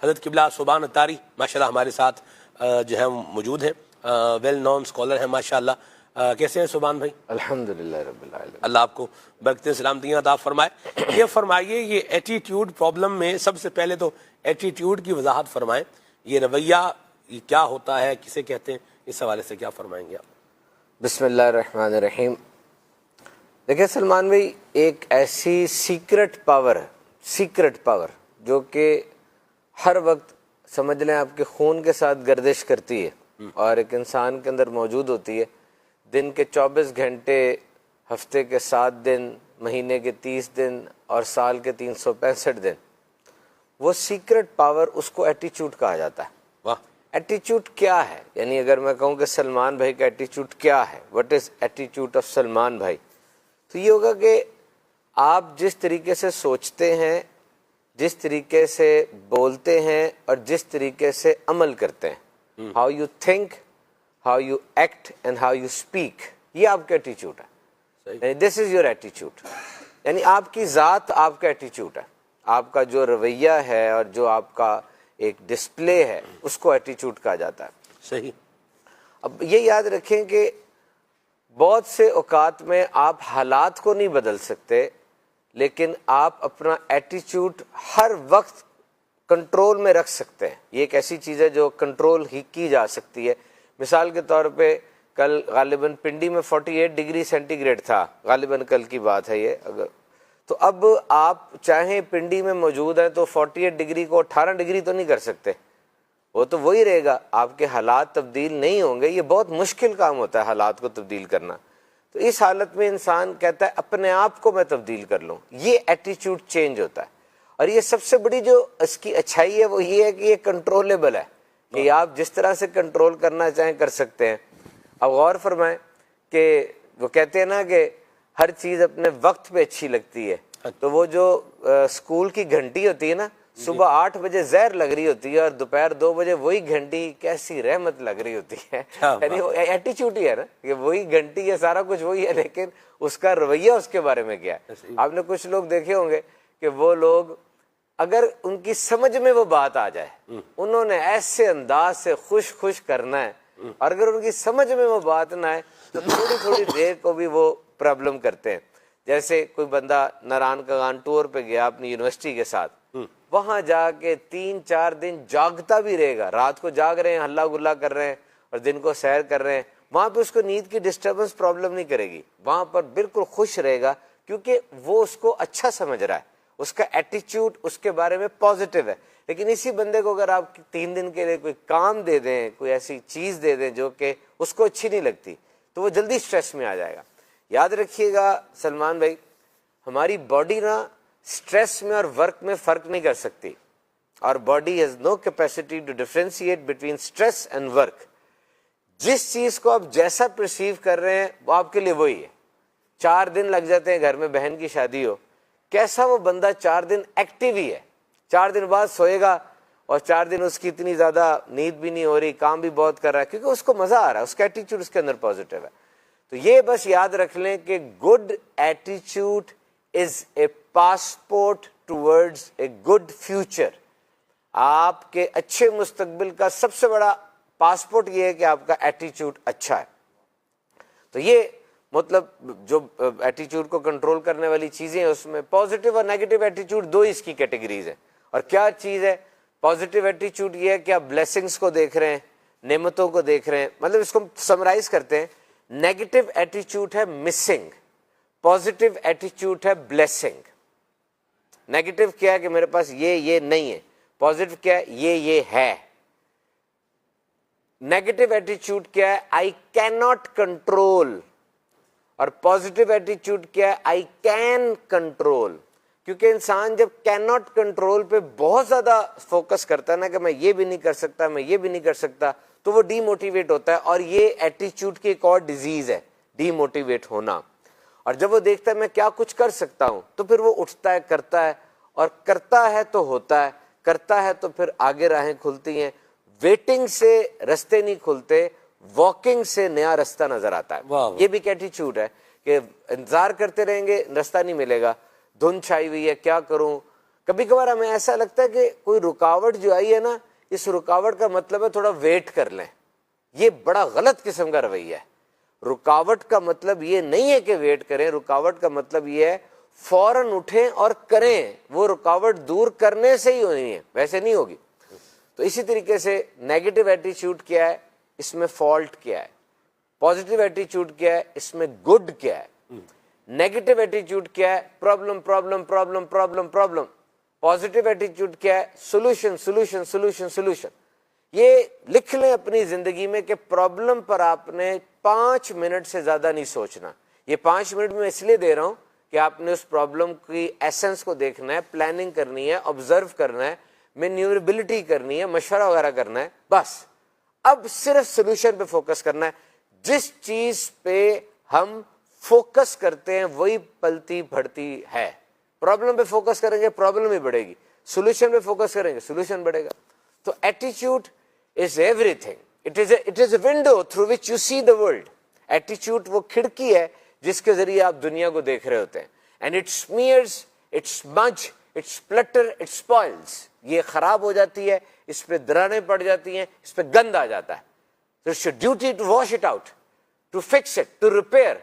حضرت قبلہ سبحان اتاری ماشاءاللہ ہمارے ساتھ جو ہے موجود ہیں، ویل نون اسکالر ہیں ماشاءاللہ۔ کیسے ہیں سبحان بھائی؟ الحمدللہ رب العالمین۔ اللہ آپ کو برکتیں سلامتیاں عطا فرمائے۔ یہ فرمائیے، یہ ایٹیٹیوڈ پرابلم میں سب سے پہلے تو ایٹیٹیوڈ کی وضاحت فرمائیں، یہ رویہ یہ کیا ہوتا ہے، کسے کہتے ہیں، اس حوالے سے کیا فرمائیں گے آپ؟ بسم اللہ الرحمن الرحیم۔ دیکھیں سلمان بھائی، ایک ایسی سیکرٹ پاور جو کہ ہر وقت سمجھ لیں آپ کے خون کے ساتھ گردش کرتی ہے اور ایک انسان کے اندر موجود ہوتی ہے، دن کے 24 گھنٹے، ہفتے کے 7 دن، مہینے کے 30 دن اور سال کے 365 دن، وہ سیکرٹ پاور، اس کو ایٹیچیوڈ کہا جاتا ہے۔ واہ، ایٹیچیوڈ کیا ہے؟ یعنی اگر میں کہوں کہ سلمان بھائی کا ایٹیچیوڈ کیا ہے، وٹ از ایٹیچیوڈ آف سلمان بھائی، تو یہ ہوگا کہ آپ جس طریقے سے سوچتے ہیں، جس طریقے سے بولتے ہیں اور جس طریقے سے عمل کرتے ہیں، how you think, how you act and how you speak, یہ آپ کا ایٹیچیوڈ ہے۔ دس از یور ایٹیچیوڈ، یعنی آپ کی ذات آپ کا ایٹیچیوڈ ہے، آپ کا جو رویہ ہے اور جو آپ کا ایک ڈسپلے ہے، اس کو ایٹیچیوڈ کہا جاتا ہے۔ صحیح۔ اب یہ یاد رکھیں کہ بہت سے اوقات میں آپ حالات کو نہیں بدل سکتے، لیکن آپ اپنا ایٹیچیوڈ ہر وقت کنٹرول میں رکھ سکتے ہیں۔ یہ ایک ایسی چیز ہے جو کنٹرول ہی کی جا سکتی ہے۔ مثال کے طور پہ کل غالباً پنڈی میں 48 ڈگری سینٹی گریڈ تھا، غالباً کل کی بات ہے یہ، اگر تو اب آپ چاہیں پنڈی میں موجود ہیں تو 48 ڈگری کو 18 ڈگری تو نہیں کر سکتے، وہ تو وہی رہے گا، آپ کے حالات تبدیل نہیں ہوں گے۔ یہ بہت مشکل کام ہوتا ہے حالات کو تبدیل کرنا۔ تو اس حالت میں انسان کہتا ہے اپنے آپ کو میں تبدیل کر لوں، یہ ایٹیچیوڈ چینج ہوتا ہے۔ اور یہ سب سے بڑی جو اس کی اچھائی ہے وہ یہ ہے کہ یہ کنٹرولیبل ہے، کہ آپ جس طرح سے کنٹرول کرنا چاہیں کر سکتے ہیں۔ اب غور فرمائیں کہ وہ کہتے ہیں نا کہ ہر چیز اپنے وقت پہ اچھی لگتی ہے، تو وہ جو اسکول کی گھنٹی ہوتی ہے نا، صبح 8 بجے زہر لگ رہی ہوتی ہے اور دوپہر 2 بجے وہی گھنٹی کیسی رحمت لگ رہی ہوتی ہے، یعنی وہ ایٹیچیوڈ ہی ہے نا کہ وہی گھنٹی ہے، سارا کچھ وہی ہے، لیکن اس کا رویہ اس کے بارے میں کیا ہے۔ آپ نے کچھ لوگ دیکھے ہوں گے کہ وہ لوگ اگر ان کی سمجھ میں وہ بات آ جائے، انہوں نے ایسے انداز سے خوش کرنا ہے، اور اگر ان کی سمجھ میں وہ بات نہ آئے تو تھوڑی دیر کو بھی وہ پرابلم کرتے ہیں۔ جیسے کوئی بندہ ناران کغان ٹور پہ گیا اپنی یونیورسٹی کے ساتھ، وہاں جا کے 3-4 دن جاگتا بھی رہے گا، رات کو جاگ رہے ہیں، ہلا گلا کر رہے ہیں اور دن کو سیر کر رہے ہیں، وہاں پہ اس کو نیند کی ڈسٹربنس پرابلم نہیں کرے گی، وہاں پر بالکل خوش رہے گا، کیونکہ وہ اس کو اچھا سمجھ رہا ہے، اس کا ایٹیچیوڈ اس کے بارے میں پازیٹیو ہے۔ لیکن اسی بندے کو اگر آپ 3 دن کے لیے کوئی کام دے دیں، کوئی ایسی چیز دے دیں جو کہ اس کو اچھی نہیں لگتی، تو وہ جلدی سٹریس میں آ جائے گا۔ یاد رکھیے گا سلمان بھائی، ہماری باڈی نا سٹریس میں اور ورک میں فرق نہیں کر سکتی، اور body has no capacity to differentiate between stress and work. جس چیز کو آپ جیسا پرسیو کر رہے ہیں وہ آپ کے لیے وہی ہے۔ 4 دن لگ جاتے ہیں گھر میں بہن کی شادی ہو، کیسا وہ بندہ 4 دن ایکٹیو ہی ہے، 4 دن بعد سوئے گا اور 4 دن اس کی اتنی زیادہ نیند بھی نہیں ہو رہی، کام بھی بہت کر رہا ہے، کیونکہ اس کو مزہ آ رہا ہے، اس کا ایٹیچیوڈ اس کے اندر پازیٹیو ہے۔ تو یہ بس یاد رکھ لیں کہ گڈ ایٹیچیوڈ is a passport towards a good future. آپ کے اچھے مستقبل کا سب سے بڑا پاسپورٹ یہ ہے کہ آپ کا ایٹیچیوڈ اچھا ہے۔ تو یہ مطلب جو ایٹیچیوڈ کو کنٹرول کرنے والی چیزیں ہیں، اس میں پازیٹیو اور نیگیٹو ایٹیچیوڈ 2 اس کی کیٹیگریز ہیں۔ اور کیا چیز ہے پازیٹیو ایٹیچیوڈ؟ یہ ہے کہ آپ بلیسنگز کو دیکھ رہے ہیں، نعمتوں کو دیکھ رہے ہیں۔ مطلب اس کو سمرائز کرتے ہیں، نیگیٹو ایٹیچیوڈ ہے مسنگ، پازیٹیو ایٹیچیوڈ ہے بلیسنگ۔ نیگیٹو کیا ہے کہ میرے پاس یہ نہیں ہے، پازیٹیو کیا ہے یہ ہے۔ نیگیٹو ایٹیچیوڈ کیا ہے؟ آئی کین ناٹ کنٹرول، اور پازیٹیو ایٹیچیوڈ کیا ہے؟ I can control. کیونکہ انسان جب کین ناٹ کنٹرول پہ بہت زیادہ فوکس کرتا ہے نا کہ میں یہ بھی نہیں کر سکتا، میں یہ بھی نہیں کر سکتا، تو وہ ڈی موٹیویٹ ہوتا ہے، اور یہ ایٹیچیوڈ کی ایک اور ڈیزیز ہے، ڈی موٹیویٹ ہونا۔ اور جب وہ دیکھتا ہے میں کیا کچھ کر سکتا ہوں، تو پھر وہ اٹھتا ہے، کرتا ہے، اور کرتا ہے تو ہوتا ہے، کرتا ہے تو پھر آگے راہیں کھلتی ہیں۔ ویٹنگ سے رستے نہیں کھلتے، واکنگ سے نیا رستہ نظر آتا ہے۔ یہ بھی ایک ایٹیچیوڈ ہے کہ انتظار کرتے رہیں گے، رستہ نہیں ملے گا، دھند چھائی ہوئی ہے، کیا کروں، کبھی کبھار ہمیں ایسا لگتا ہے کہ کوئی رکاوٹ جو آئی ہے نا، اس رکاوٹ کا مطلب ہے تھوڑا ویٹ کر لیں. یہ بڑا غلط قسم کا رویہ ہے. رکاوٹ کا مطلب یہ نہیں ہے کہ ویٹ کریں، رکاوٹ کا مطلب یہ ہے فوراً اٹھیں اور کریں. وہ رکاوٹ دور کرنے سے ہی ہونی ہے، ویسے نہیں ہوگی. تو اسی طریقے سے نیگیٹو ایٹیچیوڈ کیا ہے، اس میں فالٹ کیا ہے. پازیٹیو ایٹیچیوڈ کیا ہے، اس میں گڈ کیا ہے. نیگیٹو ایٹیچیوڈ کیا ہے، problem problem problem problem problem. Positive ایٹیچیوڈ کیا ہے، سولوشن سولوشن سولوشن سولوشن. یہ لکھ لیں اپنی زندگی میں کہ پرابلم پر آپ نے 5 منٹ سے زیادہ نہیں سوچنا. یہ 5 منٹ میں اس لیے دے رہا ہوں کہ آپ نے اس پرابلم کی ایسنس کو دیکھنا ہے، پلاننگ کرنی ہے، آبزرو کرنا ہے، مینیوربلٹی کرنی ہے، مشورہ وغیرہ کرنا ہے. بس اب صرف سولوشن پہ فوکس کرنا ہے. جس چیز پہ ہم فوکس کرتے ہیں وہی پلتی بڑھتی ہے. پرابلم پہ فوکس کریں گے پرابلم ہی بڑھے گی، سولوشن پہ فوکس کریں گے سولوشن بڑھے گا. تو ایٹیچیوڈ is everything. It is a window through which you see the world. Attitude وہ کھڑکی ہے جس کے ذریعے آپ دنیا کو دیکھ رہے ہوتے ہیں. And it smears, it smudge, it splatter, it spoils. یہ خراب ہو جاتی ہے، اس پہ درانیں پڑ جاتی ہیں، اس پہ گند آ جاتا ہے. So it's your duty to wash it out, to fix it, to repair.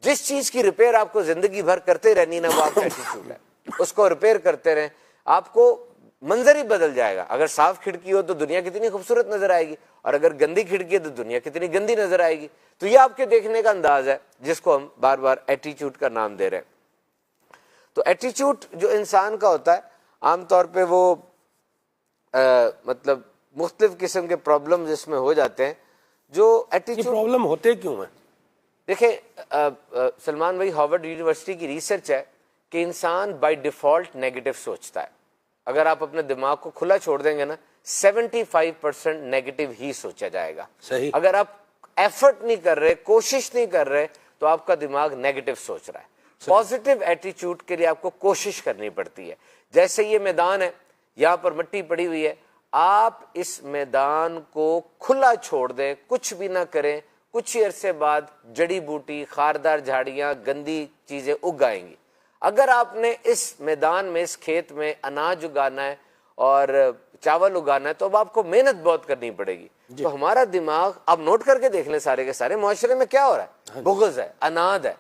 جس چیز کی ریپیئر آپ کو زندگی بھر کرتے رہنی نا، وہ آپ کا ایٹیچیوڈ ہے. اس کو ریپیئر کرتے رہیں، آپ کو منظر ہی بدل جائے گا. اگر صاف کھڑکی ہو تو دنیا کتنی خوبصورت نظر آئے گی، اور اگر گندی کھڑکی ہے تو دنیا کتنی گندی نظر آئے گی. تو یہ آپ کے دیکھنے کا انداز ہے جس کو ہم بار بار ایٹیچیوڈ کا نام دے رہے ہیں. تو ایٹیچیوڈ جو انسان کا ہوتا ہے عام طور پہ وہ مطلب مختلف قسم کے پرابلم اس میں ہو جاتے ہیں. جو ایٹیچیوڈ پرابلم ہوتے کیوں ہیں؟ دیکھیں سلمان بھائی، ہارورڈ یونیورسٹی کی ریسرچ ہے کہ انسان بائی ڈیفالٹ نیگیٹو سوچتا ہے. اگر آپ اپنے دماغ کو کھلا چھوڑ دیں گے نا 75% نیگیٹو ہی سوچا جائے گا. صحیح. اگر آپ ایفرٹ نہیں کر رہے، کوشش نہیں کر رہے، تو آپ کا دماغ نیگیٹو سوچ رہا ہے. پازیٹیو ایٹیچیوڈ کے لیے آپ کو کوشش کرنی پڑتی ہے. جیسے یہ میدان ہے، یہاں پر مٹی پڑی ہوئی ہے، آپ اس میدان کو کھلا چھوڑ دیں، کچھ بھی نہ کریں، کچھ ہی عرصے بعد جڑی بوٹی، خاردار جھاڑیاں، گندی چیزیں اگ آئیں گی. اگر آپ نے اس میدان میں، اس کھیت میں اناج اگانا ہے اور چاول اگانا ہے تو اب آپ کو محنت بہت کرنی پڑے گی. تو ہمارا دماغ آپ نوٹ کر کے دیکھ لیں، سارے کے سارے معاشرے میں کیا ہو رہا ہے؟ بغض ہے، اناد ہے،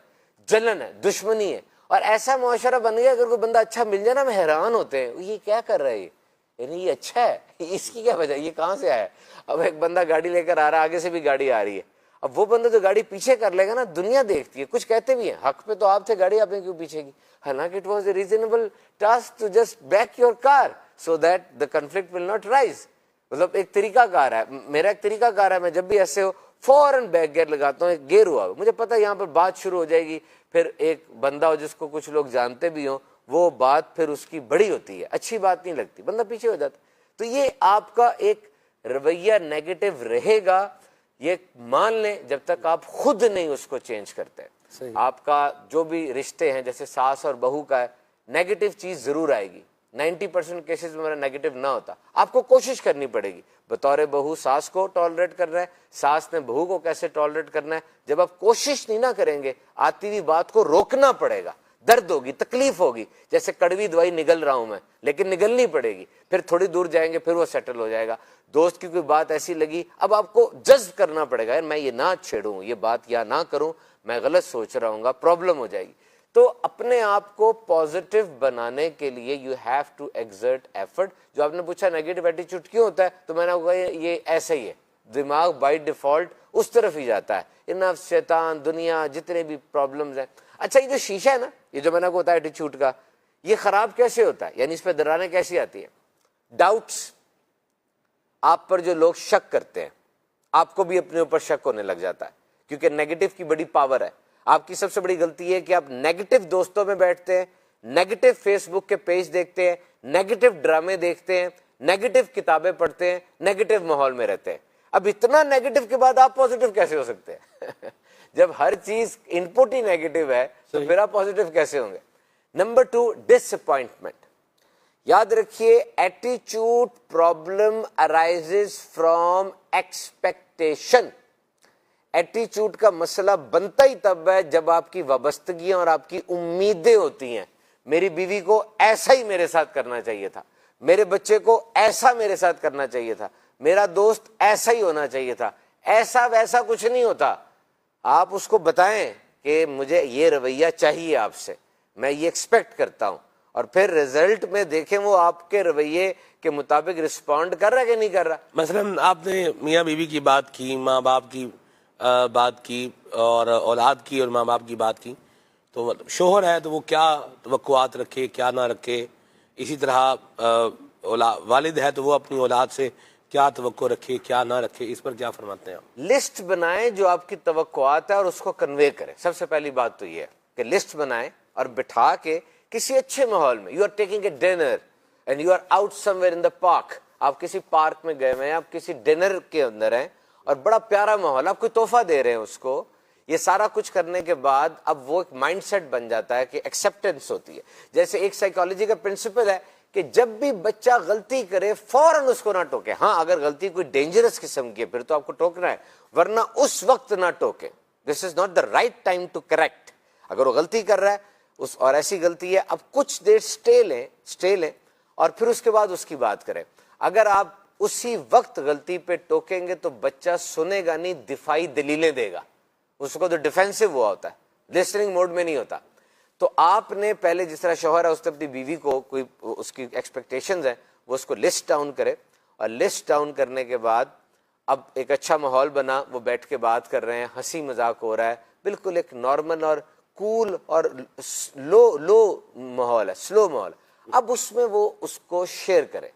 جلن ہے، دشمنی ہے. اور ایسا معاشرہ بن گیا اگر کوئی بندہ اچھا مل جائے نا، ہم حیران ہوتے ہیں یہ کیا کر رہا ہے، یعنی یہ اچھا ہے، اس کی کیا وجہ، یہ کہاں سے آیا. اب ایک بندہ گاڑی لے کر آ رہا ہے، آگے سے بھی گاڑی آ رہی ہے. اب وہ بندہ جو گاڑی پیچھے کر لے گا نا، دنیا دیکھتی ہے، کچھ کہتے بھی ہیں حق پہ تو آپ تھے، گاڑی آپ نے کیوں پیچھے کی. حالانکہ it was a reasonable task to just back your car so that the conflict will not rise. مطلب ایک طریقہ کار ہے، میرا ایک طریقہ کار ہے، میں جب بھی ایسے ہو فوراً بیک گیئر لگاتا ہوں. ایک گیئر ہوا، مجھے پتا یہاں پر بات شروع ہو جائے گی. پھر ایک بندہ ہو جس کو کچھ لوگ جانتے بھی ہوں، وہ بات پھر اس کی بڑی ہوتی ہے، اچھی بات نہیں لگتی، بندہ پیچھے ہو جاتا. تو یہ آپ کا ایک رویہ نیگیٹو رہے گا، یہ مان لیں جب تک آپ خود نہیں اس کو چینج کرتے. آپ کا جو بھی رشتے ہیں، جیسے ساس اور بہو کا ہے، نیگیٹو چیز ضرور آئے گی. 90% کیسز میں میرا نیگیٹو نہ ہوتا. آپ کو کوشش کرنی پڑے گی بطور بہو ساس کو ٹالریٹ کرنا ہے، ساس نے بہو کو کیسے ٹالریٹ کرنا ہے. جب آپ کوشش نہیں نہ کریں گے، آتی ہوئی بات کو روکنا پڑے گا. درد ہوگی، تکلیف ہوگی، جیسے کڑوی دوائی نگل رہا ہوں میں، لیکن نگلنی پڑے گی. پھر تھوڑی دور جائیں گے، پھر وہ سیٹل ہو جائے گا. دوست کی کوئی بات ایسی لگی، اب آپ کو جذب کرنا پڑے گا، میں یہ نہ چھیڑوں، یہ بات یا نہ کروں، میں غلط سوچ رہا ہوں گا، پرابلم ہو جائے گی. تو اپنے آپ کو پازیٹیو بنانے کے لیے you have to exert effort. جو آپ نے پوچھا نیگیٹو ایٹیچیوڈ کیوں ہوتا ہے، تو میں نے کہا یہ ایسا ہی ہے، دماغ بائی ڈیفالٹ اس طرف ہی جاتا ہے. نفس، شیطان، دنیا، جتنے بھی پرابلمز ہیں. اچھا، یہ جو شیشہ ہے نا، یہ جو میں نے کو ہوتا ہے ایٹیچیوڈ کا، یہ خراب کیسے ہوتا ہے، یعنی اس پہ درانیں کیسی آتی ہیں؟ ڈاؤٹس. آپ پر جو لوگ شک کرتے ہیں، آپ کو بھی اپنے اوپر شک ہونے لگ جاتا ہے، کیونکہ نیگیٹو کی بڑی پاور ہے. آپ کی سب سے بڑی غلطی ہے کہ آپ نیگیٹو دوستوں میں بیٹھتے ہیں، نیگیٹو فیس بک کے پیج دیکھتے ہیں، نیگیٹو ڈرامے دیکھتے ہیں، نیگیٹو کتابیں پڑھتے ہیں، نیگیٹو ماحول میں رہتے ہیں. اب اتنا نیگیٹو کے بعد آپ پازیٹیو کیسے ہو سکتے ہیں؟ جب ہر چیز ان پٹ ہی نیگیٹو ہے تو پھر آپ پازیٹیو کیسے ہوں گے؟ نمبر 2، ڈس اپوائنٹمنٹ. یاد رکھیے، ایٹیچیوڈ پرابلم ارائزز فرام ایکسپیکٹیشن. ایٹیچیوڈ کا مسئلہ بنتا ہی تب ہے جب آپ کی وابستگیاں اور آپ کی امیدیں ہوتی ہیں. میری بیوی کو ایسا ہی میرے ساتھ کرنا چاہیے تھا, میرے بچے کو ایسا میرے ساتھ کرنا چاہیے تھا, میرا دوست ایسا ہی ہونا چاہیے تھا. ایسا ویسا کچھ نہیں ہوتا. آپ اس کو بتائیں کہ مجھے یہ رویہ چاہیے آپ سے, میں یہ ایکسپیکٹ کرتا ہوں, اور پھر رزلٹ میں دیکھیں وہ آپ کے رویے کے مطابق رسپونڈ کر رہا ہے کہ نہیں کر رہا. مثلاً آپ نے میاں بیوی کی بات کی, ماں باپ کی بات کی, اور اولاد کی اور ماں باپ کی بات کی, تو شوہر ہے تو وہ کیا توقعات رکھے کیا نہ رکھے, اسی طرح والد ہے تو وہ اپنی اولاد سے کیا توقع رکھے کیا نہ رکھے, اس پر کیا فرماتے ہیں آپ؟ لسٹ بنائیں جو آپ کی توقعات ہے اور اس کو کنوے کریں. سب سے پہلی بات تو یہ ہے کہ لسٹ بنائیں اور بٹھا کے کسی اچھے ماحول میں, you are taking a dinner and you are out somewhere in the park, آپ کسی پارک میں گئے ہوئے ہیں, آپ کسی ڈنر کے اندر ہیں اور بڑا پیارا ماحول, آپ کوئی تحفہ دے رہے ہیں اس کو. یہ سارا کچھ کرنے کے بعد اب وہ ایک مائنڈ سیٹ بن جاتا ہے کہ ایکسیپٹنس ہوتی ہے. جیسے ایک سائیکالوجی کا پرنسپل ہے کہ جب بھی بچہ غلطی کرے فوراً اس کو نہ ٹوکے. ہاں اگر غلطی کوئی ڈینجرس قسم کی ہے پھر تو آپ کو ٹوکنا ہے, ورنہ اس وقت نہ ٹوکے. This is not the right time to correct. اگر وہ غلطی کر رہا ہے اور ایسی غلطی ہے, اب کچھ دیر سٹے لیں اور پھر اس کے بعد اس کی بات کریں. اگر آپ اسی وقت غلطی پہ ٹوکیں گے تو بچہ سنے گا نہیں, دفاعی دلیلیں دے گا. اس کو تو ڈیفینسو ہوا ہوتا ہے, لسننگ موڈ میں نہیں ہوتا. تو آپ نے پہلے جس طرح شوہر ہے اس نے اپنی بیوی کو کوئی اس کی ایکسپیکٹیشنز ہیں وہ اس کو لسٹ ڈاؤن کرے, اور لسٹ ڈاؤن کرنے کے بعد اب ایک اچھا ماحول بنا, وہ بیٹھ کے بات کر رہے ہیں, ہنسی مذاق ہو رہا ہے, بالکل ایک نارمل اور کول اور لو ماحول ہے, سلو ماحول. اب اس میں وہ اس کو شیئر کرے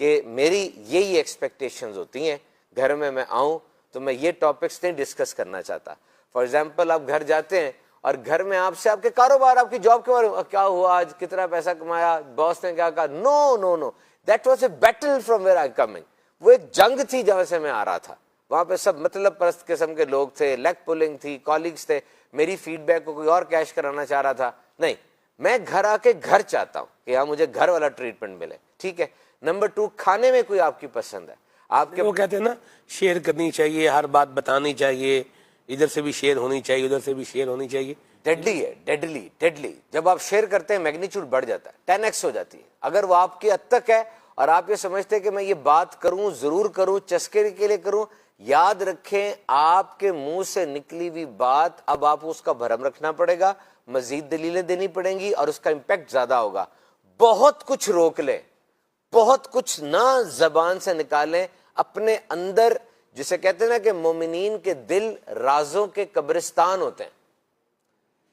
کہ میری یہی ایکسپیکٹیشنز ہوتی ہیں, گھر میں آؤں تو میں یہ ٹاپکس نہیں ڈسکس کرنا چاہتا. فار ایگزامپل آپ گھر جاتے ہیں اور گھر میں آپ سے آپ کے کاروبار, آپ کی جاب کے بارے میں, کیا ہوا آج, کتنا پیسہ کمایا, باس نے کیا کہا. No, that was a battle from where I coming. وہ ایک جنگ تھی جہاں سے میں آ رہا تھا. وہاں پہ سب مطلب پرست قسم کے لوگ تھے, لیگ پولنگ تھی, کالیگز تھے, میری فیڈ بیک کو کوئی اور کیش کرانا چاہ رہا تھا. نہیں, میں گھر آ کے گھر چاہتا ہوں کہ ہاں مجھے گھر والا ٹریٹمنٹ ملے. ٹھیک ہے. نمبر 2, کھانے میں کوئی آپ کی پسند ہے, آپ کے وہ کہتے ہیں نا شیئر کرنی چاہیے, ہر بات بتانی چاہیے, ادھر سے بھی شیئر ہونی چاہیے ادھر سے بھی شیئر ہونی چاہیے. ڈیڈلی ہے, ڈیڈلی. جب آپ شیئر کرتے ہیں میگنیچیوڈ بڑھ جاتا ہے, 10x ہو جاتی ہے. اگر وہ آپ کی حد تک ہے اور آپ یہ سمجھتے ہیں کہ میں یہ بات کروں, ضرور کروں, چسکے کے لیے کروں, یاد رکھیں آپ کے منہ سے نکلی ہوئی بات اب آپ اس کا بھرم رکھنا پڑے گا, مزید دلیلیں دینی پڑیں گی اور اس کا امپیکٹ زیادہ ہوگا. بہت کچھ روک لیں, بہت کچھ نہ زبان سے نکالیں. اپنے اندر جسے کہتے ہیں نا کہ مومنین کے دل رازوں کے قبرستان ہوتے ہیں,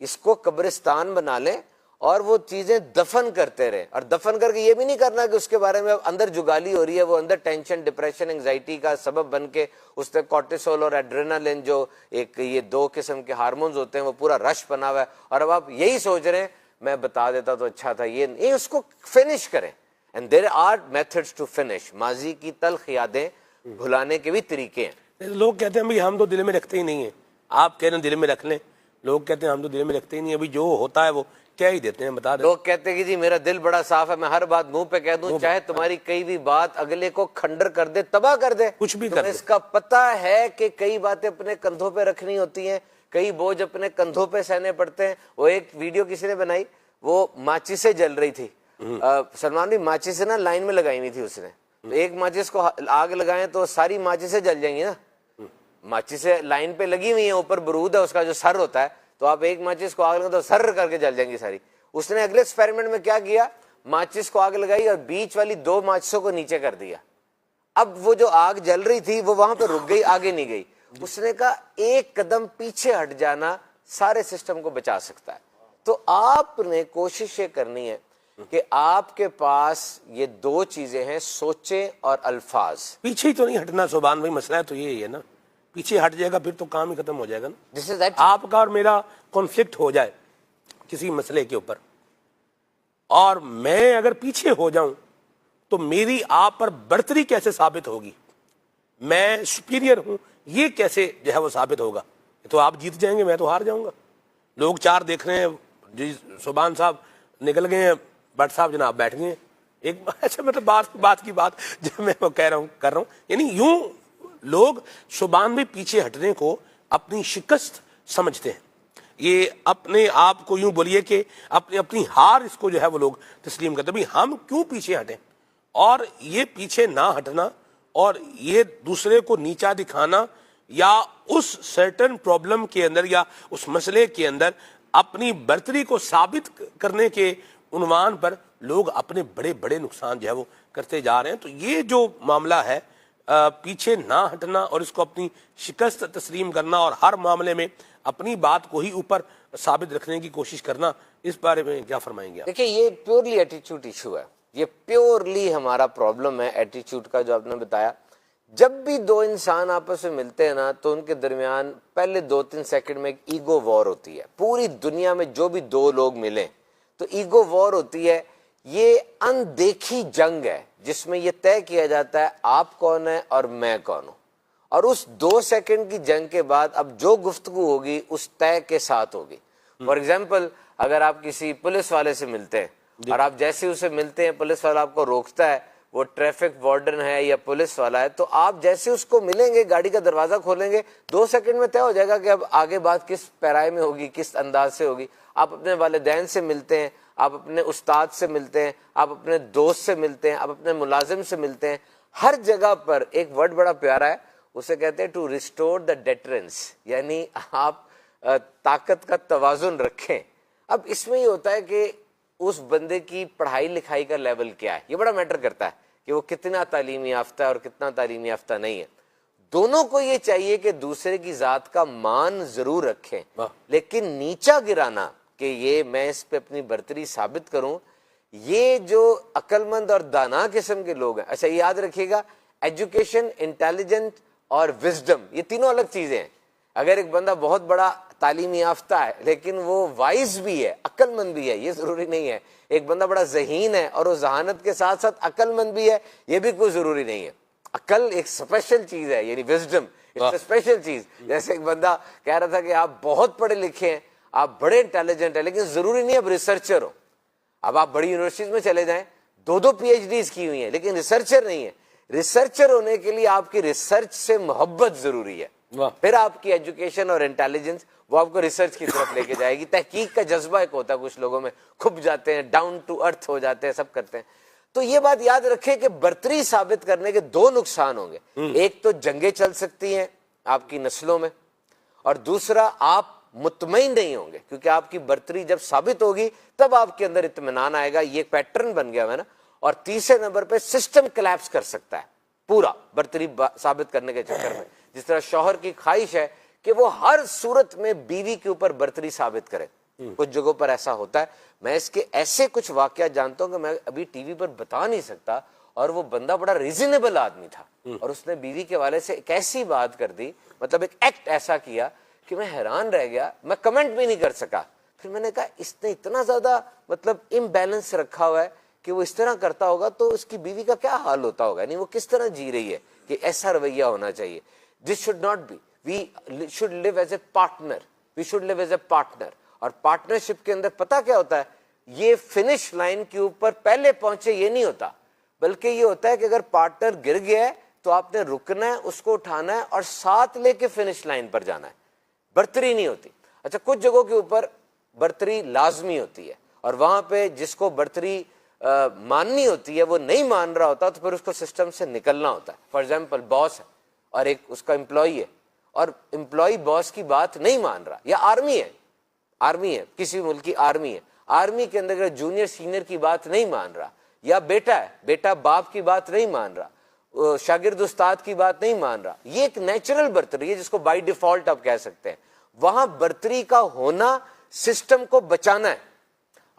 اس کو قبرستان بنا لیں اور وہ چیزیں دفن کرتے رہے. اور دفن کر کے یہ بھی نہیں کرنا کہ اس کے بارے میں اندر جگالی ہو رہی ہے, وہ اندر ٹینشن, ڈپریشن, انگزائٹی کا سبب بن کے اس نے کورٹیسول اور ایڈرینالین جو ایک یہ 2 قسم کے ہارمونز ہوتے ہیں وہ پورا رش بنا ہوا ہے, اور اب آپ یہی سوچ رہے ہیں میں بتا دیتا تو اچھا تھا. یہ اس کو فنش کریں. And there are methods to finish. ماضی کی تلخ یادیں بھلانے کے بھی طریقے ہیں. لوگ کہتے ہیں بھائی ہم تو دل میں رکھتے ہی نہیں ہیں, آپ کہہ رہے ہیں دل میں رکھ لیں, لوگ کہتے ہیں ہم تو دل میں رکھتے ہی نہیں ہیں, ابھی جو ہوتا ہے وہ کیا ہی دیتے ہیں, بتا دیں. لوگ کہتے ہیں کہ جی میرا دل بڑا صاف ہے, میں ہر بات منہ پہ کہہ دوں, چاہے تمہاری کئی بھی بات اگلے کو کھنڈر کر دے, تباہ کر دے, کچھ بھی کر دے. اس کا پتہ ہے کہ کئی باتیں اپنے کندھوں پہ رکھنی ہوتی ہیں, کئی بوجھ اپنے کندھوں پہ سہنے پڑتے ہیں. وہ ایک ویڈیو کسی نے بنائی, وہ ماچی سے جل رہی تھی, سلمان بھی ماچی سے نا لائن میں لگائی ہوئی تھی اس نے, ایک ماچس کو آگ لگائیں تو ساری ماچی سے جل جائیں گی نا. ماچی سے لائن پہ لگی ہوئی ہیں, اوپر برود ہے, اس کا جو سر ہوتا ہے, تو آپ ایک ماچس کو آگ لگائیں تو سر کر کے جل جائیں گی ساری. اس نے اگلے ایکسپیریمنٹ میں کیا کیا, ماچس کو آگ لگائی اور بیچ والی 2 ماچسوں کو نیچے کر دیا. اب وہ جو آگ جل رہی تھی وہ وہاں پہ رک گئی, آگے نہیں گئی. اس نے کہا ایک قدم پیچھے ہٹ جانا سارے سسٹم کو بچا سکتا ہے. تو آپ نے کوشش یہ کرنی ہے کہ آپ کے پاس یہ 2 چیزیں ہیں, سوچیں اور الفاظ. پیچھے ہی تو نہیں ہٹنا سبحان بھائی, مسئلہ تو یہی ہے نا, پیچھے ہٹ جائے گا پھر تو کام ہی ختم ہو جائے گا نا. آپ کا اور میرا کانفلکٹ ہو جائے کسی مسئلے کے اوپر, اور میں اگر پیچھے ہو جاؤں تو میری آپ پر برتری کیسے ثابت ہوگی, میں سپیریئر ہوں یہ کیسے جو ہے وہ ثابت ہوگا. تو آپ جیت جائیں گے, میں تو ہار جاؤں گا. لوگ 4 دیکھ رہے ہیں, جی سبحان صاحب نکل گئے ہیں, بٹ صاحب جناب بیٹھ گئے ہیں. ایک اچھا مطلب بات کی بات جو میں کہہ رہا ہوں کر رہا ہوں, یعنی یوں لوگ سبحان بھی پیچھے ہٹنے کو اپنی شکست سمجھتے ہیں. یہ اپنے آپ کو یوں بولیے کہ اپنی ہار اس کو جو ہے وہ لوگ تسلیم کرتے ہیں. ہم کیوں پیچھے ہٹیں؟ اور یہ پیچھے نہ ہٹنا اور یہ دوسرے کو نیچا دکھانا یا اس سرٹن پرابلم کے اندر یا اس مسئلے کے اندر اپنی برتری کو ثابت کرنے کے عنوان پر لوگ اپنے بڑے بڑے نقصان جو ہے وہ کرتے جا رہے ہیں. تو یہ جو معاملہ ہے پیچھے نہ ہٹنا اور اس کو اپنی شکست تسلیم کرنا اور ہر معاملے میں اپنی بات کو ہی اوپر ثابت رکھنے کی کوشش کرنا، اس بارے میں کیا فرمائیں گے آپ؟ دیکھیں یہ پیورلی ایٹیچیوڈ ایشو ہے، یہ پیورلی ہمارا پرابلم ہے ایٹیچیوڈ کا جو آپ نے بتایا. جب بھی دو انسان آپس میں ملتے ہیں نا تو ان کے درمیان پہلے 2-3 سیکنڈ میں ایک ایگو وار ہوتی ہے. پوری دنیا میں جو بھی دو لوگ ملیں تو ایگو وار ہوتی ہے. یہ اندیکھی جنگ ہے جس میں یہ طے کیا جاتا ہے آپ کون ہیں اور میں کون ہوں، اور اس 2 سیکنڈ کی جنگ کے بعد اب جو گفتگو ہوگی اس طے کے ساتھ ہوگی. فار ایگزامپل اگر آپ کسی پولیس والے سے ملتے ہیں اور آپ جیسے اسے ملتے ہیں پولیس والا آپ کو روکتا ہے، وہ ٹریفک وارڈن ہے یا پولیس والا ہے، تو آپ جیسے اس کو ملیں گے گاڑی کا دروازہ کھولیں گے 2 سیکنڈ میں طے ہو جائے گا کہ اب آگے بات کس پیرائے میں ہوگی، کس انداز سے ہوگی. آپ اپنے والدین سے ملتے ہیں، آپ اپنے استاد سے ملتے ہیں، آپ اپنے دوست سے ملتے ہیں، آپ اپنے ملازم سے ملتے ہیں. ہر جگہ پر ایک ورڈ بڑا پیارا ہے، اسے کہتے ہیں ٹو ریسٹور دا ڈیٹرنس، یعنی آپ طاقت کا توازن رکھیں. اب اس میں یہ ہوتا ہے کہ اس بندے کی پڑھائی لکھائی کا لیول کیا ہے، یہ بڑا میٹر کرتا ہے کہ وہ کتنا تعلیمی یافتہ ہے اور کتنا تعلیمی یافتہ نہیں ہے. دونوں کو یہ چاہیے کہ دوسرے کی ذات کا مان ضرور رکھیں، لیکن نیچا گرانا کہ یہ میں اس پہ اپنی برتری ثابت کروں، یہ جو عقل مند اور دانا قسم کے لوگ ہیں. اچھا یہ یاد رکھیے گا، ایجوکیشن، انٹیلیجنٹ اور وزڈم یہ تینوں الگ چیزیں ہیں. اگر ایک بندہ بہت بڑا تعلیم یافتہ ہے لیکن وہ وائز بھی ہے، عقل مند بھی ہے، یہ ضروری نہیں ہے. ایک بندہ بڑا ذہین ہے اور وہ ذہانت کے ساتھ ساتھ عقل مند بھی ہے، یہ بھی کوئی ضروری نہیں ہے. عقل ایک اسپیشل چیز ہے، یعنی وزڈم اسپیشل چیز. جیسے ایک بندہ کہہ رہا تھا کہ آپ بہت پڑھے لکھے ہیں، آپ بڑے انٹیلیجنٹ ہیں، لیکن ضروری نہیں اب ریسرچر ہو. اب آپ بڑی یونیورسٹیز میں چلے جائیں، 2 PhDs کی ہوئی ہیں لیکن ریسرچر نہیں ہے. ریسرچر ہونے کے لیے آپ کی ریسرچ سے محبت ضروری ہے، پھر آپ کی ایجوکیشن اور انٹیلیجنس وہ آپ کو ریسرچ کی طرف لے کے جائے گی. تحقیق کا جذبہ ایک ہوتا ہے کچھ لوگوں میں، کھپ جاتے ہیں، ڈاؤن ٹو ارتھ ہو جاتے ہیں، سب کرتے ہیں. تو یہ بات یاد رکھیں کہ برتری ثابت کرنے کے 2 نقصان ہوں گے. ایک تو جنگیں چل سکتی ہیں آپ کی نسلوں میں، اور دوسرا آپ مطمئن نہیں ہوں گے کیونکہ آپ کی برتری جب ثابت ہوگی تب آپ کے اندر اطمینان آئے گا. یہ ایک پیٹرن بن گیا ہے نا. اور تیسرے نمبر پہ سسٹم کلیپس کر سکتا ہے پورا برتری ثابت کرنے کے چکر میں. جس طرح شوہر کی خواہش ہے کہ وہ ہر صورت میں بیوی کے اوپر برتری ثابت کرے، کچھ جگہوں پر ایسا ہوتا ہے. میں اس کے ایسے کچھ واقعات جانتا ہوں کہ میں ابھی ٹی وی پر بتا نہیں سکتا. اور وہ بندہ بڑا ریزنیبل آدمی تھا اور اس نے بیوی کے والے سے ایک ایسی بات کر دی، مطلب ایک ایکٹ ایسا کیا کہ میں حیران رہ گیا، میں کمنٹ بھی نہیں کر سکا. پھر میں نے کہا اس نے اتنا زیادہ مطلب امبیلنس رکھا ہوا ہے کہ وہ اس طرح کرتا ہوگا تو اس کی بیوی کا کیا حال ہوتا ہوگا، یعنی وہ کس طرح جی رہی ہے. کہ ایسا رویہ ہونا چاہیے. This should not be. We should live as a partner, we should live as a partner. اور پارٹنرشپ کے اندر پتہ کیا ہوتا ہے، یہ فنش لائن کے اوپر پہلے پہنچے یہ نہیں ہوتا، بلکہ یہ ہوتا ہے کہ اگر پارٹنر گر گیا ہے تو آپ نے رکنا ہے، اس کو اٹھانا ہے اور ساتھ لے کے فنش لائن پر جانا ہے. برتری نہیں ہوتی. اچھا کچھ جگہوں کے اوپر برتری لازمی ہوتی ہے اور وہاں پہ جس کو برتری ماننی ہوتی ہے وہ نہیں مان رہا ہوتا تو پھر اس کو سسٹم سے نکلنا ہوتا ہے. فار ایگزامپل باس ہے اور ایک اس کا امپلائی ہے اور امپلائی باس کی بات نہیں مان رہا، یا آرمی ہے کسی ملک کی آرمی ہے، آرمی کے اندر جونیئر سینئر کی بات نہیں مان رہا، یا بیٹا ہے، بیٹا باپ کی بات نہیں مان رہا، شاگرد استاد کی بات نہیں مان رہا. یہ ایک نیچرل برتری ہے جس کو بائی ڈیفالٹ آپ کہہ سکتے ہیں. وہاں برتری کا ہونا سسٹم کو بچانا ہے.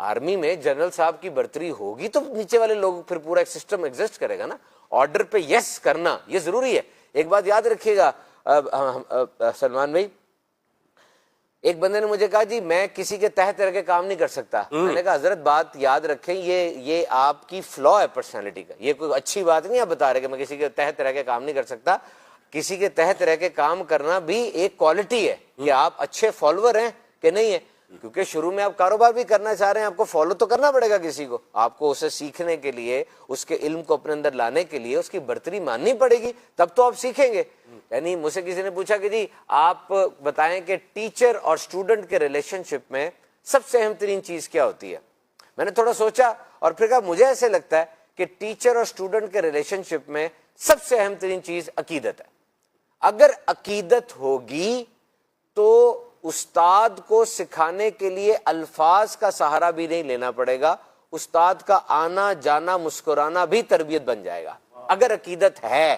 آرمی میں جنرل صاحب کی برتری ہوگی تو نیچے والے لوگ پھر پورا ایک سسٹم ایگزسٹ کرے گا نا. آرڈر پہ یس کرنا یہ ضروری ہے. ایک بات یاد رکھیے گا سلمان بھائی، ایک بندے نے مجھے کہا جی میں کسی کے تحت رہ کے کام نہیں کر سکتا. میں نے کہا حضرت بات یاد رکھیں یہ آپ کی فلا ہے پرسنالٹی کا، یہ کوئی اچھی بات نہیں آپ بتا رہے کہ میں کسی کے تحت رہ کے کام نہیں کر سکتا. کسی کے تحت رہ کے کام کرنا بھی ایک کوالٹی ہے کہ آپ اچھے فالوور ہیں کہ نہیں ہے. کیونکہ شروع میں آپ کاروبار بھی کرنا چاہ رہے ہیں، آپ کو فالو تو کرنا پڑے گا کسی کو، آپ کو اسے سیکھنے کے لیے، اس کے علم کو اپنے اندر لانے کے لیے اس کی برتری ماننی پڑے گی، تب تو آپ سیکھیں گے. یعنی مجھ سے کسی نے پوچھا کہ جی آپ بتائیں کہ ٹیچر اور اسٹوڈنٹ کے ریلیشن شپ میں سب سے اہم ترین چیز کیا ہوتی ہے. میں نے تھوڑا سوچا اور پھر کہا مجھے ایسے لگتا ہے کہ ٹیچر اور اسٹوڈنٹ کے ریلیشن شپ میں سب سے اہم ترین چیز عقیدت ہے. اگر عقیدت ہوگی تو استاد کو سکھانے کے لیے الفاظ کا سہارا بھی نہیں لینا پڑے گا, استاد کا آنا جانا مسکرانا بھی تربیت بن جائے گا اگر عقیدت ہے.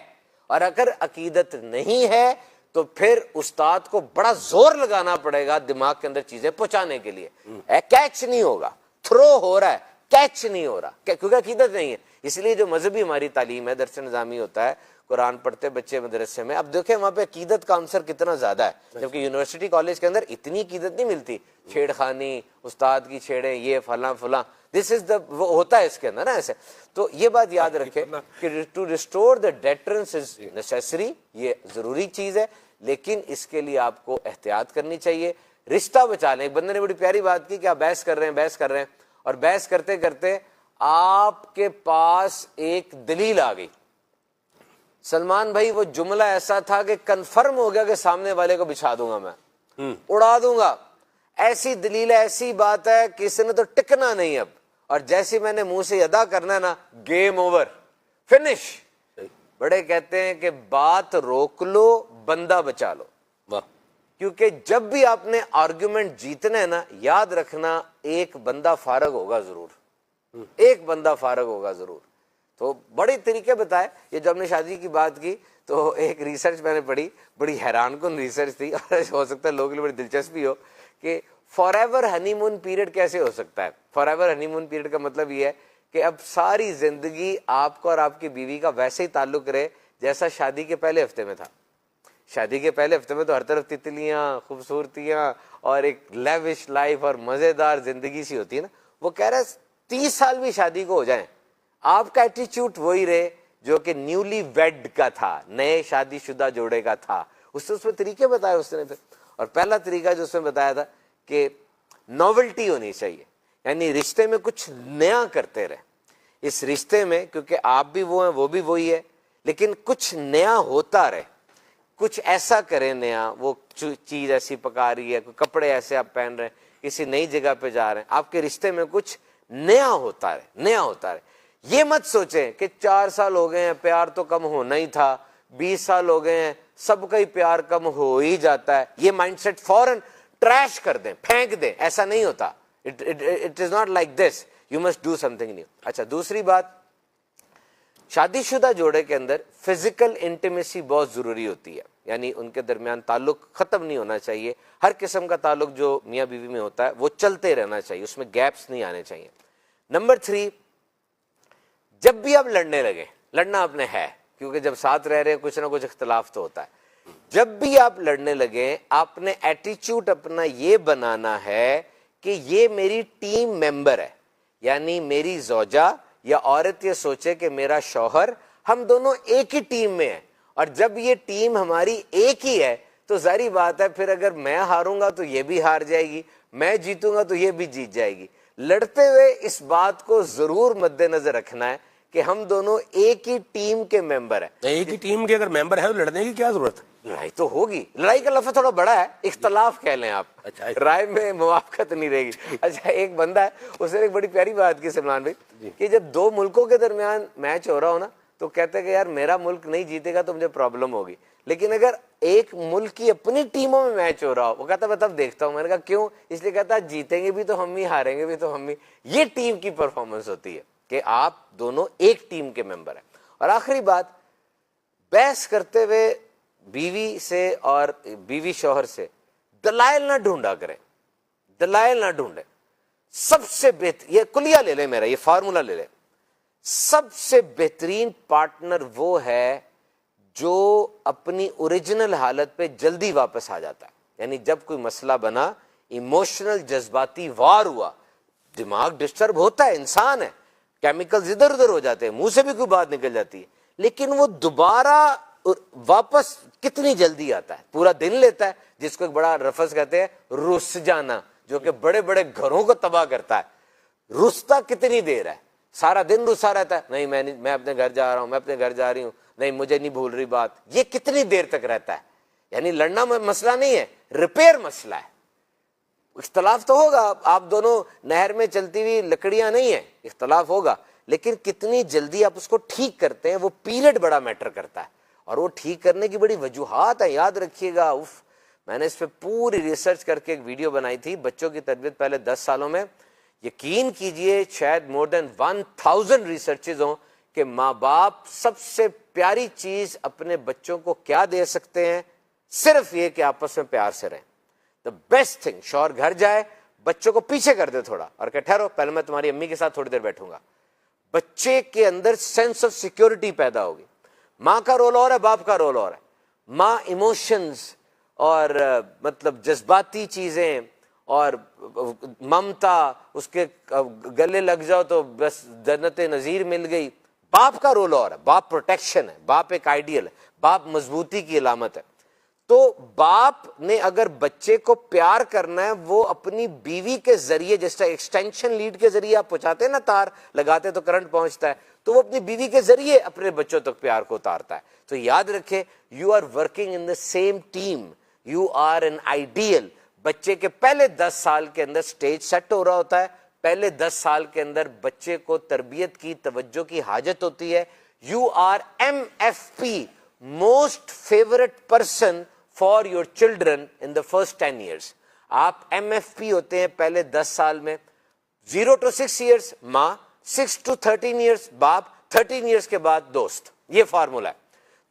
اور اگر عقیدت نہیں ہے تو پھر استاد کو بڑا زور لگانا پڑے گا دماغ کے اندر چیزیں پہنچانے کے لیے. کیچ نہیں ہوگا, تھرو ہو رہا ہے, کیچ نہیں ہو رہا کیونکہ عقیدت نہیں ہے. اس لیے جو مذہبی ہماری تعلیم ہے, درس نظامی ہوتا ہے, قرآن پڑھتے بچے مدرسے میں, اب دیکھیں وہاں پہ عقیدت کا عنصر کتنا زیادہ ہے, جبکہ یونیورسٹی کالج کے اندر اتنی عقیدت نہیں ملتی. چھیڑ خانی, استاد کی چھیڑیں, یہ فلاں فلاں, دس از دا وہ ہوتا ہے اس کے اندر نا ایسے. تو یہ بات یاد رکھے کہ to restore the deterrence is necessary, یہ ضروری چیز ہے, لیکن اس کے لیے آپ کو احتیاط کرنی چاہیے. رشتہ بچا لیں. ایک بندے نے بڑی پیاری بات کی کہ آپ بحث کر رہے ہیں اور بحث کرتے کرتے آپ کے پاس ایک دلیل آ گئی. سلمان بھائی وہ جملہ ایسا تھا کہ کنفرم ہو گیا کہ سامنے والے کو بچھا دوں گا, میں اڑا دوں گا. ایسی دلیل ہے, ایسی بات ہے کہ اس نے تو ٹکنا نہیں اب, اور جیسی میں نے منہ سے ادا کرنا ہے نا, گیم اوور, فنش. بڑے کہتے ہیں کہ بات روک لو بندہ بچا لو. کیونکہ جب بھی آپ نے آرگیومنٹ جیتنا ہے نا, یاد رکھنا ایک بندہ فارغ ہوگا ضرور, ایک بندہ فارغ ہوگا ضرور. تو بڑے طریقے بتائے. یہ جب ہم نے شادی کی بات کی تو ایک ریسرچ میں نے پڑھی, بڑی حیران کن ریسرچ تھی, اور ہو سکتا ہے لوگوں کے لیے بڑی دلچسپی ہو کہ for ever honey moon period کیسے ہو سکتا ہے. For ever honey moon period کا مطلب یہ ہے کہ اب ساری زندگی آپ کو اور آپ کی بیوی کا ویسے ہی تعلق رہے جیسا شادی کے پہلے ہفتے میں تھا. شادی کے پہلے ہفتے میں تو ہر طرف تتلیاں, خوبصورتیاں اور ایک لیوش لائف اور مزیدار زندگی سی ہوتی ہے نا. وہ کہہ رہے 30 سال بھی شادی کو ہو جائیں, آپ کا ایٹیچیوڈ وہی رہے جو کہ نیولی ویڈ کا تھا, نئے شادی شدہ جوڑے کا تھا. اس میں طریقے بتائے اس نے پھر, اور پہلا طریقہ جو اس میں بتایا تھا کہ نوولٹی ہونی چاہیے, یعنی رشتے میں کچھ نیا کرتے رہے. اس رشتے میں کیونکہ آپ بھی وہ ہیں وہ بھی وہی ہے, لیکن کچھ نیا ہوتا رہے, کچھ ایسا کریں نیا. وہ چیز ایسی پکا رہی ہے, کوئی کپڑے ایسے آپ پہن رہے ہیں, کسی نئی جگہ پہ جا رہے ہیں, آپ کے رشتے میں کچھ نیا ہوتا رہے, نیا ہوتا رہے. یہ مت سوچیں کہ 4 سال ہو گئے ہیں پیار تو کم ہونا ہی تھا, 20 سال ہو گئے ہیں سب کا ہی پیار کم ہو ہی جاتا ہے. یہ مائنڈ سیٹ فوراً ٹریش کر دیں, پھینک دیں. ایسا نہیں ہوتا. It is not like this, you must do some thing new. اچھا, دوسری بات, شادی شدہ جوڑے کے اندر فزیکل انٹیمیسی بہت ضروری ہوتی ہے, یعنی ان کے درمیان تعلق ختم نہیں ہونا چاہیے. ہر قسم کا تعلق جو میاں بیوی میں ہوتا ہے وہ چلتے رہنا چاہیے, اس میں گیپس نہیں آنے چاہیے. نمبر 3, جب بھی آپ لڑنے لگے, لڑنا آپ نے ہے کیونکہ جب ساتھ رہ رہے کچھ نہ کچھ اختلاف تو ہوتا ہے. جب بھی آپ لڑنے لگے آپ نے ایٹیچیوڈ اپنا یہ بنانا ہے کہ یہ میری ٹیم ممبر ہے, یعنی میری زوجہ یا عورت یہ سوچے کہ میرا شوہر, ہم دونوں ایک ہی ٹیم میں ہیں. اور جب یہ ٹیم ہماری ایک ہی ہے تو ظاہری بات ہے پھر اگر میں ہاروں گا تو یہ بھی ہار جائے گی, میں جیتوں گا تو یہ بھی جیت جائے گی. لڑتے ہوئے اس بات کو ضرور مد نظر رکھنا ہے کہ ہم دونوں ایک ہی ٹیم کے ممبر ہیں. ایک ہی ٹیم کے اگر ممبر ہے تو لڑنے کی کیا ضرورت ہے؟ لڑائی تو ہوگی, لڑائی کا لفظ تھوڑا بڑا ہے, اختلاف کہہ لیں آپ, رائے میں موافقت نہیں رہے گی. اچھا, ایک بندہ ہے اس نے ایک بڑی پیاری بات کی سلمان بھائی کہ جب 2 ملکوں کے درمیان میچ ہو رہا ہو نا تو کہتے کہ یار میرا ملک نہیں جیتے گا تو مجھے پرابلم ہوگی, لیکن اگر ایک ملک کی اپنی ٹیموں میں میچ ہو رہا ہو, وہ کہتا میں تب دیکھتا ہوں. میں نے کہا کیوں؟ اس لیے کہتا جیتیں گے بھی تو ہم ہی, ہاریں گے بھی تو ہم ہی. یہ ٹیم کی پرفارمنس ہوتی ہے کہ آپ دونوں ایک ٹیم کے ممبر ہیں. اور آخری بات, بحث کرتے ہوئے بیوی سے اور بیوی شوہر سے دلائل نہ ڈھونڈا کریں, دلائل نہ ڈھونڈیں. سب سے بہتر, یہ کلیہ لے لیں, میرا یہ فارمولا لے لیں, سب سے بہترین پارٹنر وہ ہے جو اپنی اوریجنل حالت پہ جلدی واپس آ جاتا ہے. یعنی جب کوئی مسئلہ بنا, ایموشنل جذباتی وار ہوا, دماغ ڈسٹرب ہوتا ہے, انسان ہے, کیمیکلز ادھر ادھر ہو جاتے ہیں, منہ سے بھی کوئی بات نکل جاتی ہے, لیکن وہ دوبارہ واپس کتنی جلدی آتا ہے, پورا دن لیتا ہے, جس کو ایک بڑا لفظ کہتے ہیں رس جانا, جو کہ بڑے بڑے گھروں کو تباہ کرتا ہے. رستا کتنی دیر ہے, سارا دن روسا رہتا ہے, نہیں میں اپنے گھر جا رہا ہوں, میں اپنے گھر جا رہی ہوں, نہیں مجھے نہیں بھول رہی بات. یہ کتنی دیر تک رہتا ہے؟ یعنی لڑنا مسئلہ نہیں ہے, ریپیئر مسئلہ ہے. اختلاف تو ہوگا, آپ دونوں نہر میں چلتی ہوئی لکڑیاں نہیں ہیں, اختلاف ہوگا, لیکن کتنی جلدی آپ اس کو ٹھیک کرتے ہیں, وہ پیریڈ بڑا میٹر کرتا ہے. اور وہ ٹھیک کرنے کی بڑی وجوہات ہیں, یاد رکھیے گا. میں نے اس پہ پوری ریسرچ کر کے ایک ویڈیو بنائی تھی, بچوں کی تربیت پہلے 10 سالوں میں. یقین کیجئے شاید مور دین 1000 ریسرچز ہوں کہ ماں باپ سب سے پیاری چیز اپنے بچوں کو کیا دے سکتے ہیں, صرف یہ کہ آپس میں پیار سے رہیں. دا بیسٹ تھنگ, شوہر گھر جائے, بچوں کو پیچھے کر دے تھوڑا اور کہ ٹھہرو پہلے میں تمہاری امی کے ساتھ تھوڑی دیر بیٹھوں گا. بچے کے اندر سینس آف سیکورٹی پیدا ہوگی. ماں کا رول اور ہے, باپ کا رول اور ہے. ماں ایموشنز اور مطلب جذباتی چیزیں اور ممتا, اس کے گلے لگ جاؤ تو بس جنت نظیر مل گئی. باپ کا رول اور ہے, باپ پروٹیکشن ہے, باپ ایک آئیڈیل ہے, باپ مضبوطی کی علامت ہے. تو باپ نے اگر بچے کو پیار کرنا ہے, وہ اپنی بیوی کے ذریعے, جس طرح ایکسٹینشن لیڈ کے ذریعے آپ پہنچاتے ہیں نا, تار لگاتے تو کرنٹ پہنچتا ہے, تو وہ اپنی بیوی کے ذریعے اپنے بچوں تک پیار کو اتارتا ہے. تو یاد رکھے, you are working in the same team, you are an ideal. بچے کے پہلے 10 سال کے اندر سٹیج سیٹ ہو رہا ہوتا ہے, پہلے 10 سال کے اندر بچے کو تربیت کی, توجہ کی حاجت ہوتی ہے. You are MFP, most favourite person for your children in the first 10 years. آپ MFP ہوتے ہیں پہلے 10 سال میں. 0 to 6 years ماں, 6 to 13 years باپ, 13 years کے بعد دوست. یہ فارمولا ہے.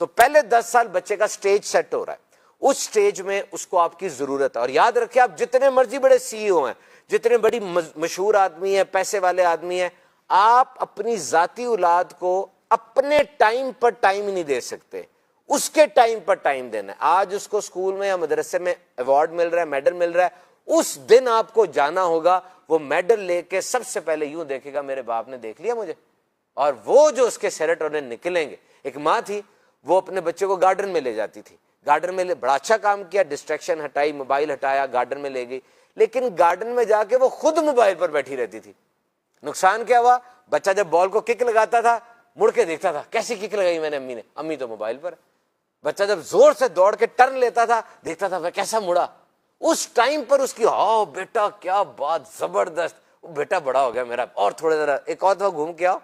تو پہلے 10 سال بچے کا سٹیج سیٹ ہو رہا ہے, اس سٹیج میں اس کو آپ کی ضرورت ہے. اور یاد رکھیں, آپ جتنے مرضی بڑے CEO ہیں, جتنے بڑی مشہور آدمی ہیں, پیسے والے آدمی ہیں, آپ اپنی ذاتی اولاد کو اپنے ٹائم پر ٹائم نہیں دے سکتے, اس کے ٹائم پر ٹائم دینا ہے. آج اس کو اسکول میں یا مدرسے میں ایوارڈ مل رہا ہے, میڈل مل رہا ہے, اس دن آپ کو جانا ہوگا. وہ میڈل لے کے سب سے پہلے یوں دیکھے گا, میرے باپ نے دیکھ لیا مجھے. اور وہ جو اس کے سیروٹونن نکلیں گے. ایک ماں تھی, وہ اپنے بچے کو گارڈن میں لے جاتی تھی, گارڈن میں بڑا اچھا کام کیا, ڈسٹریکشن ہٹائی, موبائل ہٹایا, گارڈن میں لے گئی. لیکن گارڈن میں جا کے وہ خود موبائل پر بیٹھی رہتی تھی. نقصان کیا ہوا؟ بچہ جب بال کو کک لگاتا تھا, مڑ کے دیکھتا تھا, کیسی کک لگائی میں نے امی نے, امی تو موبائل پر. بچہ جب زور سے دوڑ کے ٹرن لیتا تھا, دیکھتا تھا وہ کیسا مڑا. اس ٹائم پر اس کی, ہاؤ بیٹا کیا بات زبردست, بیٹا بڑا ہو گیا میرا, اور تھوڑے ذرا ایک اور دفعہ گھوم کے آؤ,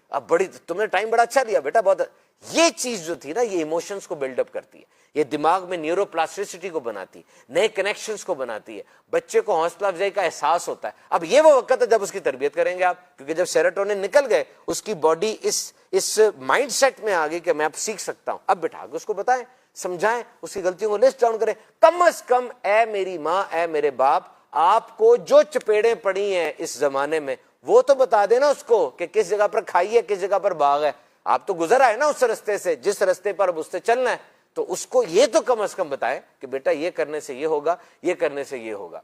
اب بڑی تم نے ٹائم بڑا اچھا دیا بیٹا, بہت. یہ چیز جو تھی نا, یہ ایموشنز کو بلڈ اپ کرتی ہے, یہ دماغ میں نیورو پلاسٹیسٹی کو بناتی ہے, نئے کنیکشنز کو بناتی ہے, بچے کو حوصلہ افزائی کا احساس ہوتا ہے. اب یہ وہ وقت ہے جب اس کی تربیت کریں گے آپ, کیونکہ جب سیروٹونن نکل گئے, اس کی باڈی اس مائنڈ سیٹ میں آ گئی کہ میں اب سیکھ سکتا ہوں. اب بٹھا کے اس کو بتائیں, سمجھائیں, اس کی غلطیوں کو لسٹ ڈاؤن کریں. کم از کم اے میری ماں, اے میرے باپ, آپ کو جو چپیڑیں پڑی ہیں اس زمانے میں, وہ تو بتا دینا اس کو کہ کس جگہ پر کھائی ہے, کس جگہ پر باغ ہے. آپ تو گزر آئے نا اس رستے سے, جس رستے پر اب اس سے چلنا ہے, تو اس کو یہ تو کم از کم بتائیں کہ بیٹا یہ کرنے سے یہ ہوگا, یہ کرنے سے یہ ہوگا.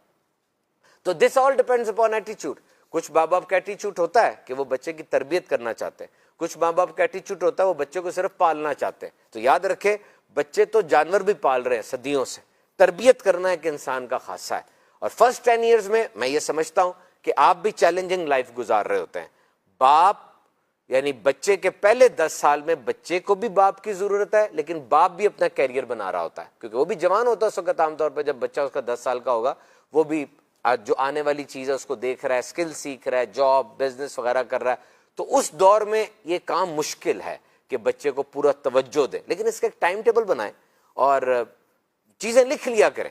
تو دس آل ڈیپینڈز اپون ایٹیچیوڈ. کچھ ماں باپ کا ایٹیچیوڈ ہوتا ہے کہ وہ بچے کی تربیت کرنا چاہتے ہیں, کچھ ماں باپ کا ایٹیچیوڈ ہوتا ہے وہ بچے کو صرف پالنا چاہتے ہیں. تو یاد رکھے, بچے تو جانور بھی پال رہے ہیں صدیوں سے, تربیت کرنا ایک انسان کا خاصہ ہے. اور فرسٹ 10 years میں یہ سمجھتا ہوں کہ آپ بھی چیلنجنگ لائف گزار رہے ہوتے ہیں. باپ یعنی بچے کے پہلے 10 سال میں بچے کو بھی باپ کی ضرورت ہے, لیکن باپ بھی اپنا کیریئر بنا رہا ہوتا ہے, کیونکہ وہ بھی جوان ہوتا ہے اس وقت. عام طور پہ جب بچہ اس کا 10 سال کا ہوگا, وہ بھی جو آنے والی چیز ہے اس کو دیکھ رہا ہے, اسکل سیکھ رہا ہے, جاب بزنس وغیرہ کر رہا ہے. تو اس دور میں یہ کام مشکل ہے کہ بچے کو پورا توجہ دے, لیکن اس کا ایک ٹائم ٹیبل بنائیں اور چیزیں لکھ لیا کریں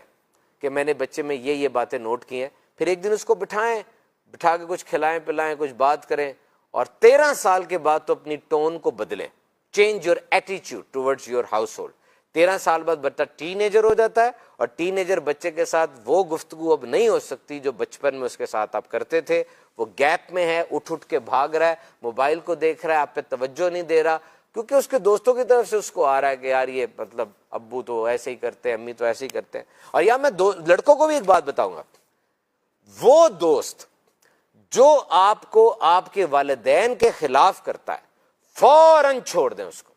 کہ میں نے بچے میں یہ باتیں نوٹ کی ہیں. پھر ایک دن اس کو بٹھا کے کچھ کھلائیں پلائیں, کچھ بات کریں, اور 13 سال کے بعد تو اپنی ٹون کو بدلیں. Change your attitude towards your house hold. 13 سال بعد بچہ ٹین ایجر ہو جاتا ہے, اور ٹین ایجر بچے کے ساتھ وہ گفتگو اب نہیں ہو سکتی جو بچپن میں اس کے ساتھ آپ کرتے تھے. وہ گیپ میں ہے, اٹھ کے بھاگ رہا ہے, موبائل کو دیکھ رہا ہے, آپ پہ توجہ نہیں دے رہا, کیونکہ اس کے دوستوں کی طرف سے اس کو آ رہا ہے کہ یار یہ مطلب ابو تو ایسے ہی کرتے ہیں, امی تو ایسے ہی کرتے ہیں. اور یہاں میں لڑکوں کو بھی ایک بات بتاؤں گا, وہ دوست جو آپ کو آپ کے والدین کے خلاف کرتا ہے, فوراً چھوڑ دیں اس کو.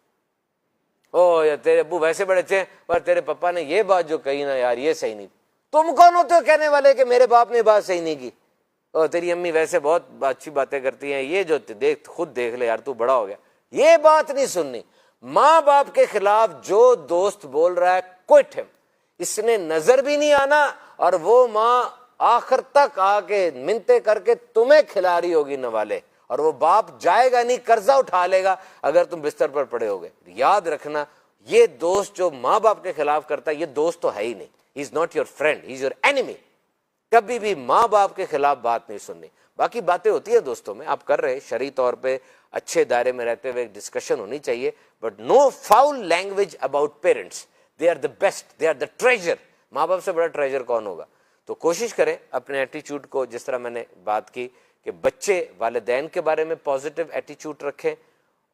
او یا تیرے ابو ویسے بڑے اچھے ہیں, پر تیرے پپا نے یہ بات جو کہی نا یار یہ صحیح نہیں. تم کون ہوتے ہو کہنے والے کہ میرے باپ نے بات صحیح نہیں کی؟ اور تیری امی ویسے بہت اچھی باتیں کرتی ہیں, یہ جو دیکھ خود دیکھ لے یار تو بڑا ہو گیا, یہ بات نہیں سننی. ماں باپ کے خلاف جو دوست بول رہا ہے کوئٹ ہم, اس نے نظر بھی نہیں آنا, اور وہ ماں آخر تک آ کے منتیں کر کے تمہیں کھلا رہی ہوگی نوالے, اور وہ باپ جائے گا نہیں, قرضہ اٹھا لے گا اگر تم بستر پر پڑے ہوگے. یاد رکھنا یہ دوست جو ماں باپ کے خلاف کرتا ہے یہ دوست تو ہے ہی نہیں, he is not your friend, he is your enemy. کبھی بھی ماں باپ کے خلاف بات نہیں سننی. باقی باتیں ہوتی ہیں دوستوں میں, آپ کر رہے شرعی طور پہ اچھے دائرے میں رہتے ہوئے ڈسکشن ہونی چاہیے, but no foul language about parents. They are the best, they are the treasure. ماں باپ سے بڑا ٹریجر کون ہوگا؟ تو کوشش کریں اپنے ایٹیچیوڈ کو, جس طرح میں نے بات کی کہ بچے والدین کے بارے میں پازیٹیو ایٹیچیوڈ رکھیں,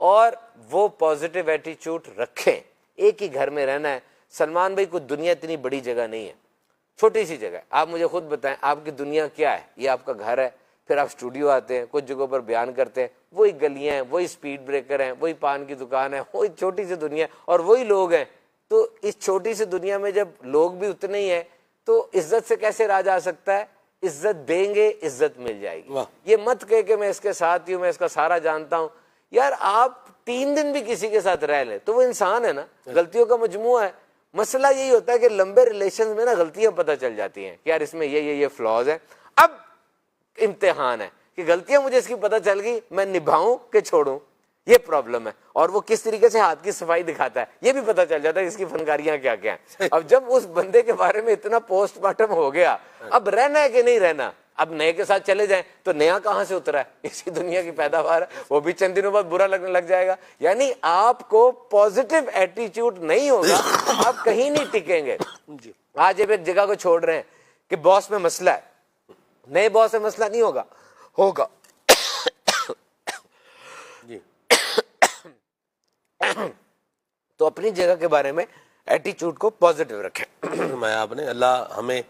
اور وہ پازیٹیو ایٹیچیوڈ رکھیں. ایک ہی گھر میں رہنا ہے. سلمان بھائی کوئی دنیا اتنی بڑی جگہ نہیں ہے, چھوٹی سی جگہ ہے. آپ مجھے خود بتائیں آپ کی دنیا کیا ہے؟ یہ آپ کا گھر ہے, پھر آپ اسٹوڈیو آتے ہیں, کچھ جگہوں پر بیان کرتے ہیں, وہی گلیاں ہیں, وہی اسپیڈ بریکر ہیں, وہی پان کی دکان ہے, وہی چھوٹی سی دنیا اور وہی لوگ ہیں. تو اس چھوٹی سی دنیا میں جب لوگ بھی اتنے ہی ہیں تو عزت سے کیسے راج آ سکتا ہے؟ عزت دیں گے عزت مل جائے گی. یہ مت کہے کہ میں اس کے ساتھ ہوں, میں اس کا سارا جانتا ہوں. یار آپ 3 دن بھی کسی کے ساتھ رہ لیں تو وہ انسان ہے نا, غلطیوں کا مجموعہ ہے. مسئلہ یہی ہوتا ہے کہ لمبے ریلیشن میں نا غلطیاں پتہ چل جاتی ہیں کہ یار اس میں یہ فلاز ہیں. اب امتحان ہے کہ غلطیاں مجھے اس کی پتہ چل گئی, میں نبھاؤں کہ چھوڑوں, یہ پرابلم ہے. اور وہ کس طریقے سے ہاتھ کی صفائی دکھاتا ہے یہ بھی پتہ چل جاتا ہے اس کی فنکاریاں کیا کیا ہیں. اب جب اس بندے کے بارے میں اتنا پوسٹ مارٹم ہو گیا, اب رہنا ہے کہ نہیں رہنا؟ اب نئے کے ساتھ چلے جائیں تو نیا کہاں سے اترا ہے؟ اسی دنیا کی پیداوار ہے, وہ بھی چند دنوں بعد برا لگنے لگ جائے گا. یعنی آپ کو پازیٹیو ایٹیچیوڈ نہیں ہوگا آپ کہیں نہیں ٹکیں گے. آج ایک جگہ کو چھوڑ رہے ہیں کہ باس میں مسئلہ ہے, نئے باس میں مسئلہ نہیں ہوگا, ہوگا. تو اپنی جگہ کے بارے میں ایٹیچیوڈ کو پازیٹیو رکھیں. میں آپ نے اللہ ہمیں